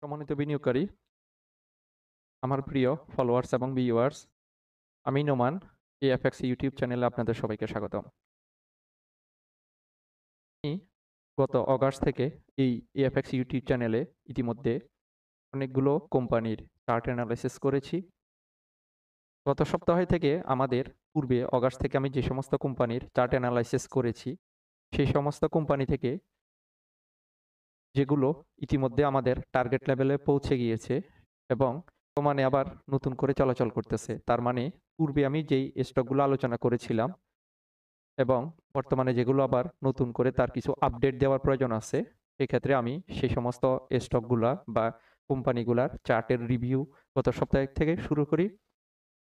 সম্মানিত বিনিয়োগকারী, আমার প্রিয় ফলোয়ার্স এবং ভিউয়ার্স, আমি নোমান এএফএক্স ইউটিউব চ্যানেলে আপনাদের সবাইকে স্বাগতম। আমি গত অগাস্ট থেকে এই এএফএক্স ইউটিউব চ্যানেলে ইতিমধ্যে অনেকগুলো কোম্পানির চার্ট অ্যানালাইসিস করেছি। গত সপ্তাহ থেকে আমাদের পূর্বে অগাস্ট থেকে আমি যে সমস্ত কোম্পানির চার্ট অ্যানালাইসিস করেছি, সেই সমস্ত কোম্পানি থেকে যেগুলো ইতিমধ্যে আমাদের টার্গেট লেভেলে পৌঁছে গিয়েছে এবং বর্তমানে আবার নতুন করে চলাচল করতেছে। তার মানে পূর্বে আমি যেই স্টকগুলো আলোচনা করেছিলাম এবং বর্তমানে যেগুলো আবার নতুন করে তার কিছু আপডেট দেওয়ার প্রয়োজন আছে, সেক্ষেত্রে আমি সেই সমস্ত স্টকগুলা বা কোম্পানিগুলার চার্টের রিভিউ গত সপ্তাহ থেকে শুরু করি।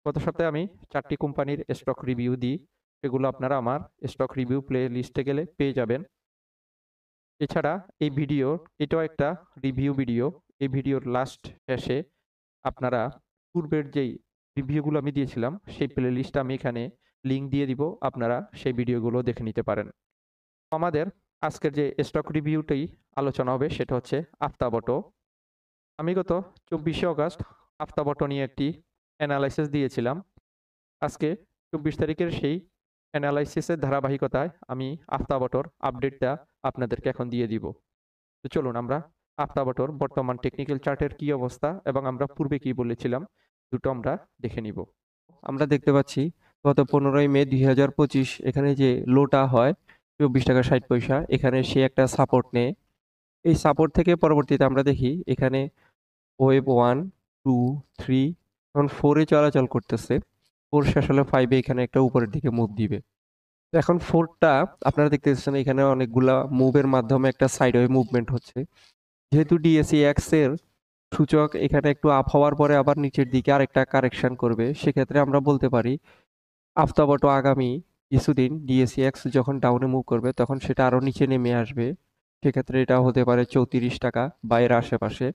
গত সপ্তাহে আমি 4টি কোম্পানির স্টক রিভিউ দিই। সেগুলো আপনারা আমার স্টক রিভিউ প্লে লিস্টে গেলে পেয়ে যাবেন। এছাড়া এই ভিডিও এটাও একটা রিভিউ ভিডিও। এই ভিডিওর লাস্ট শেষে আপনারা পূর্বের যেই রিভিউগুলো আমি দিয়েছিলাম সেই প্লে লিস্টটা আমি এখানে লিঙ্ক দিয়ে দিব, আপনারা সেই ভিডিওগুলো দেখে নিতে পারেন। আমাদের আজকের যে স্টক রিভিউটি আলোচনা হবে সেটা হচ্ছে আফতাব অটো। আমি গত 24শে অগাস্ট আফতাব অটো নিয়ে একটি অ্যানালাইসিস দিয়েছিলাম। আজকে 24 তারিখের সেই অ্যানালাইসিসের ধারাবাহিকতায় আমি আফতাব অটোর আপডেটটা আপনাদেরকে এখন দিয়ে দিব। তো চলুন আমরা আফতাব অটোর বর্তমান টেকনিক্যাল চার্টের কি অবস্থা এবং আমরা পূর্বে কি বলেছিলাম দুটো আমরা দেখে নিব। আমরা দেখতে পাচ্ছি গত 15ই মে 2025 এখানে যে লোটা হয় 24 টাকা 60 পয়সা, এখানে সে একটা সাপোর্ট নেয়। এই সাপোর্ট থেকে পরবর্তীতে আমরা দেখি এখানে ওয়েভ 1, 2, 3 এখন 4 চলাচল করতেছে। 4 শেষ হলে 5 এখানে একটা উপরের দিকে মুভ দিবে। তো এখন 4টা আপনারা দেখতে পাচ্ছেন এখানে অনেকগুলা মুভের মাধ্যমে একটা সাইডওয়ে মুভমেন্ট হচ্ছে। যেহেতু ডিএসইএক্স এর সূচক এখানে একটু আপ হওয়ার পরে আবার নিচের দিকে আরেকটা কারেকশন করবে, সেক্ষেত্রে আমরা বলতে পারি আফতাব অটো আগামী কিছুদিন ডিএসইএক্স যখন ডাউনে মুভ করবে তখন সেটা আরো নিচে নেমে আসবে। সেক্ষেত্রে এটা হতে পারে 34 টাকা বা এর আশেপাশে।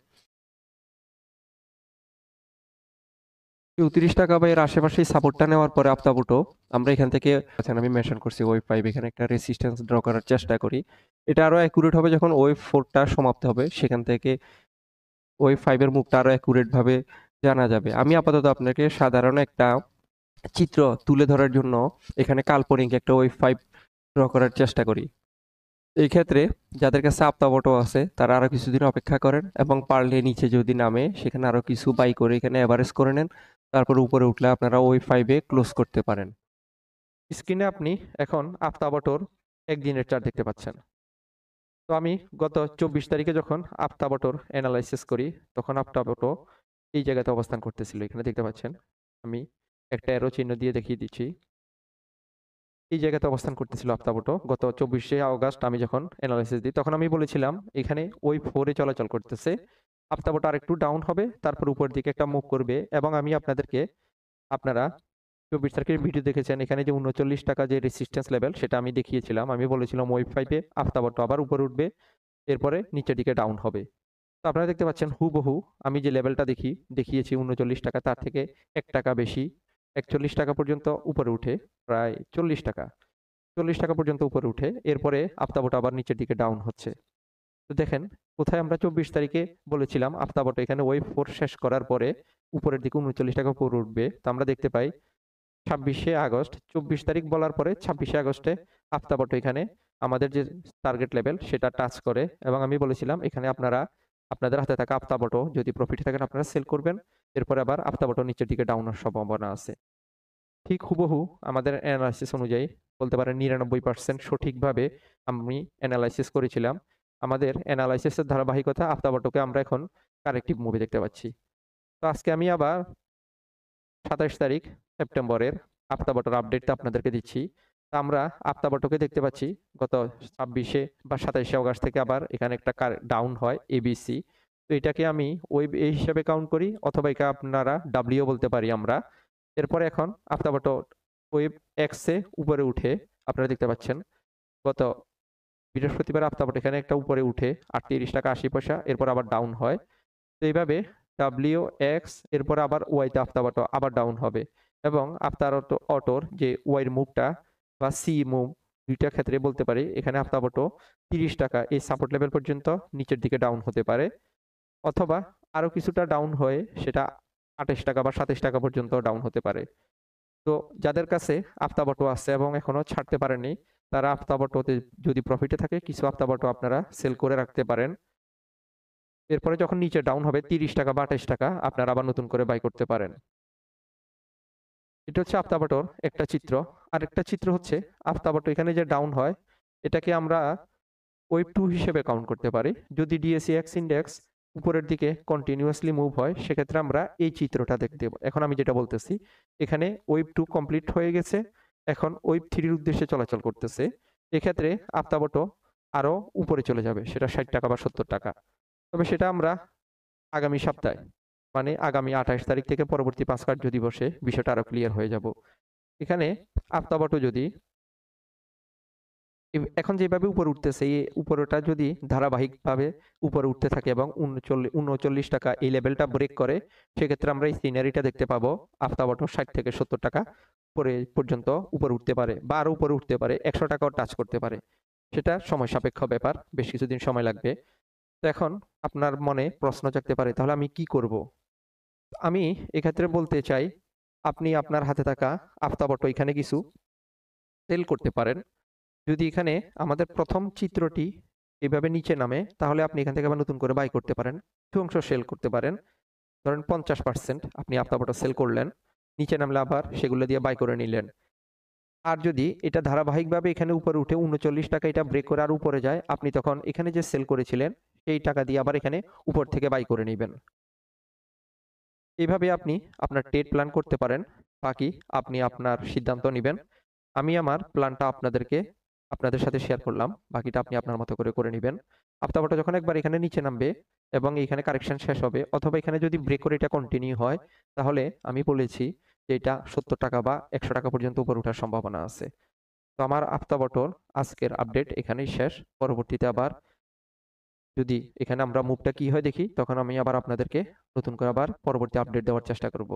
34 টাকা বা এর আশেপাশে সাপোর্টটা নেওয়ার পরে আফতাব অটো আমরা এখান থেকে আমি মেনশন করছি ওয়েভ 5, এখানে একটা রেসিস্ট্যান্স ড্র করার চেষ্টা করি। এটা আরো অ্যাকুরেট হবে যখন ওয়েভ 4টা সমাপ্ত হবে, সেখান থেকে ওয়েভ 5 এর মুভটা আরো অ্যাকুরেট ভাবে জানা যাবে। আমি আপাতত আপনাকে সাধারণ একটা চিত্র তুলে ধরার জন্য এখানে কাল্পনিক একটা ওয়েভ 5 ড্র করার চেষ্টা করি। এই ক্ষেত্রে যাদের কাছে আফতাব অটো আছে তারা আরো কিছুদিন অপেক্ষা করেন এবং পারলে নিচে যদি নামে সেখানে আরো কিছু বাই করে এখানে এভারেজ করে নেন, তারপর উপরে উঠলে আপনারা ওই 5 এ ক্লোজ করতে পারেন। স্ক্রিনে আপনি এখন আফতাব অটোর একদিনের চার্ট দেখতে পাচ্ছেন। তো আমি গত 24 তারিখে যখন আফতাব অটোর অ্যানালাইসিস করি তখন আফতাব অটো এই জায়গাতে অবস্থান করতেছিল। এখানে দেখতে পাচ্ছেন আমি একটা অ্যারো চিহ্ন দিয়ে দেখিয়ে দিচ্ছি। এই জায়গাতে অবস্থান করতেছিল আফতাব অটো। গত 24শে অগাস্ট আমি যখন অ্যানালাইসিস দিই তখন আমি বলেছিলাম এখানে ওই 4 চলাচল করতেছে। আফতাব অটো আরেকটু ডাউন হবে, তারপর উপরের দিকে একটা মুভ করবে এবং আমি আপনাদেরকে আপনারা 24 তারিখের ভিডিও দেখেছেন, এখানে যে 39 টাকা যে রেসিস্ট্যান্স লেভেল সেটা আমি দেখিয়েছিলাম। আমি বলেছিলাম ওয়েভ 5 এ আফতাব অটো আবার উপরে উঠবে, এরপরে নিচের দিকে ডাউন হবে। তো আপনারা দেখতে পাচ্ছেন হুবহু আমি যে লেভেলটা দেখিয়েছি 39 টাকা, তার থেকে 1 টাকা বেশি 41 টাকা পর্যন্ত উপরে উঠে প্রায় 40 টাকা 40 টাকা পর্যন্ত উপরে উঠে এরপরে আফতাব অটো আবার নিচের দিকে ডাউন হচ্ছে। তো দেখেন কোথায় আমরা 24 তারিখে বলেছিলাম আফতাব অটো এখানে ওয়েভ 4 শেষ করার পরে উপরের দিকে 39 টাকা উপরে উঠবে। তো আমরা দেখতে পাই 26শে আগস্ট 24 তারিখ বলার পরে 26শে আগস্টে আফতাব অটো এখানে আমাদের যে টার্গেট লেভেল সেটা টাচ করে এবং আমি বলেছিলাম এখানে আপনারা আপনাদের হাতে থাকা আফতাব অটো যদি প্রফিট থাকেন আপনারা সেল করবেন, এরপরে আবার আফতাব অটো নিচের দিকে ডাউন হওয়ার সম্ভাবনা আছে। ঠিক হুবহু আমাদের অ্যানালাইসিস অনুযায়ী বলতে পারেন 99% সঠিকভাবে আমি অ্যানালাইসিস করেছিলাম। আমাদের অ্যানালাইসিসের ধারাবাহিকতা আফতাব অটোকে আমরা এখন কারেক্টিভ মুভি দেখতে পাচ্ছি। তো আজকে আমি আবার 27 তারিখ সেপ্টেম্বরের আফতাব অটোর আপডেটটা আপনাদেরকে দিচ্ছি। তো আমরা আফতাব অটোকে দেখতে পাচ্ছি গত 26শে বা 27শে অগাস্ট থেকে আবার এখানে একটা ডাউন হয় এবিসি। তো এটাকে আমি ওয়েব এ হিসাবে কাউন্ট করি অথবা একে আপনারা ডাব্লিউ বলতে পারি আমরা। এরপরে এখন আফতাব অটো ওয়েব এক্স এ উপরে উঠে আপনারা দেখতে পাচ্ছেন গত বৃহস্পতিবার আফতাব অটো এখানে একটা উপরে উঠে 38 টাকা 80 পয়সা, এরপর আবার ডাউন হয়। তো এইভাবে ডাব্লিউ এক্স এরপর আবার ওয়াইতে আফতাব অটো আবার ডাউন হবে এবং আফতাব অটোর যে ওয়াইয়ের মুভটা বা সি মুভ দুইটা ক্ষেত্রে বলতে পারি এখানে আফতাব অটো 30 টাকা এই সাপোর্ট লেভেল পর্যন্ত নিচের দিকে ডাউন হতে পারে অথবা আরো কিছুটা ডাউন হয়ে সেটা 28 টাকা বা 27 টাকা পর্যন্ত ডাউন হতে পারে। তো যাদের কাছে আফতাবটো আছে এবং এখনো ছাড়তে পারেননি, তারা আফতাবটোতে যদি প্রফিটে থাকে কিছু আফতাবটো আপনারা সেল করে রাখতে পারেন। এরপরে যখন নিচে ডাউন হবে 30 টাকা বা 28 টাকা, আপনারা আবার নতুন করে বাই করতে পারেন। এটা হচ্ছে আফতাবটোর একটা চিত্র। আরেকটা চিত্র হচ্ছে আফতাবটো এখানে যে ডাউন হয়, এটাকে আমরা ওয়েভ 2 হিসেবে কাউন্ট করতে পারি। যদি ডিএসইএক্স ইন্ডেক্স উপরের দিকে কন্টিনিউয়াসলি মুভ হয়, সেক্ষেত্রে আমরা এই চিত্রটা দেখতে পাবো। এখন আমি যেটা বলতেছি, এখানে ওয়েভ 2 কমপ্লিট হয়ে গেছে, এখন ওয়েভ 3 এর উদ্দেশ্যে চলাচল করতেছে। এক্ষেত্রে আফতাবটো আরো উপরে চলে যাবে, সেটা 60 টাকা বা 70 টাকা। তবে সেটা আমরা আগামী সপ্তাহে, মানে আগামী 28 তারিখ থেকে পরবর্তী 5 কার্য দিবসে বিষয়টা আরো ক্লিয়ার হয়ে যাব। এখানে আফতাবটো যদি এখন যেভাবে উপরে উঠতেছে, এই উপরটা যদি ধারাবাহিকভাবে উপরে উঠতে থাকে এবং 39 টাকা এই লেভেলটা ব্রেক করে, সেক্ষেত্রে আমরা এই সিনারিটা দেখতে পাবো। আফতাবটো 60 থেকে 70 টাকা উপরে পর্যন্ত উপরে উঠতে পারে বা আরো উপরে উঠতে পারে, 100 টাকাও টাচ করতে পারে। সেটা সময় সাপেক্ষ ব্যাপার, বেশ কিছুদিন সময় লাগবে। তো এখন আপনার মনে প্রশ্ন জাগতে পারে, তাহলে আমি কি করব? আমি এক্ষেত্রে বলতে চাই, আপনি আপনার হাতে থাকা আফতাবটো এখানে কিছু সেল করতে পারেন। যদি এখানে আমাদের প্রথম চিত্রটি এভাবে নিচে নামে, তাহলে আপনি এখান থেকে আবার নতুন করে বাই করতে পারেন, কিছু অংশ সেল করতে পারেন। ধরেন 50% আপনি আফতাবটা সেল করলেন, নিচে নামলে আবার সেগুলো দিয়ে বাই করে নিলেন। আর যদি এটা ধারাবাহিকভাবে এখানে উপরে উঠে 39 টাকা এটা ব্রেক করে আর উপরে যায়, আপনি তখন এখানে যে সেল করেছিলেন সেই টাকা দিয়ে আবার এখানে উপর থেকে বাই করে নেবেন। এইভাবে আপনি আপনার ট্রেড প্ল্যান করতে পারেন। বাকি আপনি আপনার সিদ্ধান্ত নেবেন। আমি আমার প্ল্যানটা আপনাদের সাথে শেয়ার করলাম। বাকিটা আপনি আপনার মতো করে নেবেন। আফতাবটা যখন একবার এখানে নিচে নামবে এবং এখানে কারেকশন শেষ হবে, অথবা এখানে যদি ব্রেক করে এটা কন্টিনিউ হয়, তাহলে আমি বলেছি যে এটা 70 টাকা বা 100 টাকা পর্যন্ত উপরে ওঠার সম্ভাবনা আছে। তো আমার আফতাবটোর আজকের আপডেট এখানেই শেষ। পরবর্তীতে আবার যদি এখানে আমরা মুভটা কি হয় দেখি, তখন আমি আবার আপনাদেরকে নতুন করে আবার পরবর্তী আপডেট দেওয়ার চেষ্টা করব।